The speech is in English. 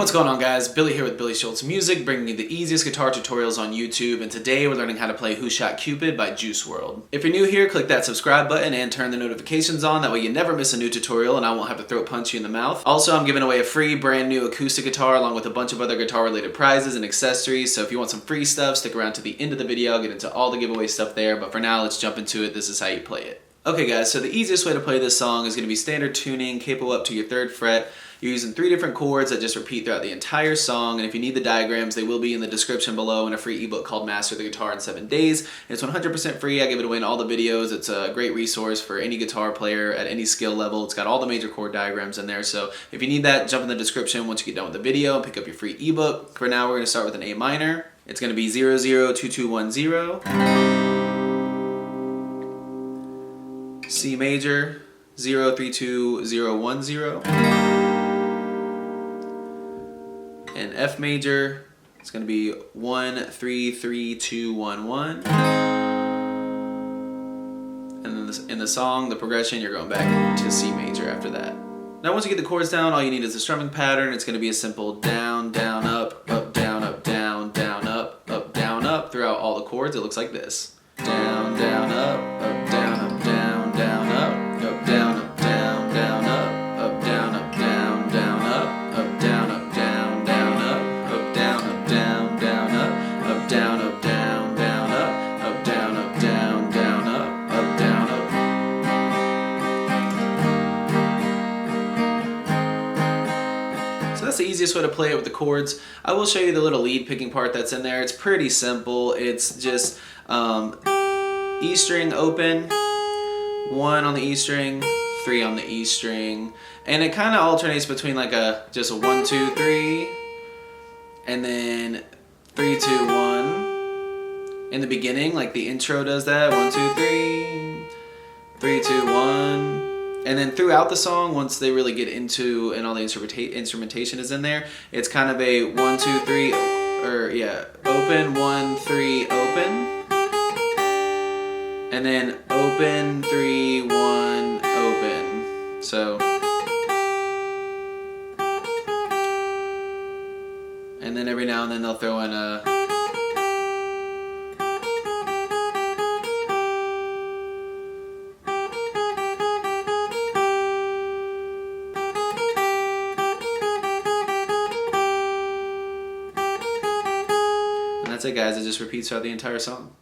What's going on, guys? Billy here with Billy Schultz Music, bringing you the easiest guitar tutorials on YouTube, and today we're learning how to play Who Shot Cupid by WRLD. If you're new here, click that subscribe button and turn the notifications on, that way you never miss a new tutorial and I won't have to throat punch you in the mouth. Also, I'm giving away a free brand new acoustic guitar along with a bunch of other guitar related prizes and accessories, so if you want some free stuff, stick around to the end of the video. I'll get into all the giveaway stuff there, but for now, let's jump into it. This is how you play it. Okay guys, so the easiest way to play this song is going to be standard tuning, capo up to your 3rd fret. You're using 3 different chords that just repeat throughout the entire song, and if you need the diagrams, they will be in the description below in a free ebook called Master the Guitar in 7 Days. It's 100% free. I give it away in all the videos. It's a great resource for any guitar player at any skill level. It's got all the major chord diagrams in there, so if you need that, jump in the description once you get done with the video and pick up your free ebook. For now, we're going to start with an A minor. It's going to be 002210. C major, 032010, and F major, it's going to be 133211, and then in the song, the progression, you're going back to C major after that. Now once you get the chords down, all you need is the strumming pattern. It's going to be a simple down, down, up, down, down, down, up, down, up throughout all the chords. It looks like this. Down, down, up, down, up, down, down, up, down, up, down, down, up, down, up, down, down, up, down, up, down, down, up, down, up, down, down, up, down, up, down, down, up, down, up, down, down, up, down, up. So that's the easiest way to play it with the chords. I will show you the little lead picking part that's in there. It's pretty simple. It's just E string open, 1 on the E string, 3 on the E string, and it kind of alternates between like just a 1, 2, 3, and then 3, 2, 1 in the beginning, like the intro does that. 1, 2, 3, 3, 2, 1, and then throughout the song, once they really get into and all the instrumentation is in there, it's kind of a 1, 2, 3, or yeah, open, 1, 3, open. And then open, 3, 1, open. So, and then every now and then they'll throw in a, and that's it guys, it just repeats throughout the entire song.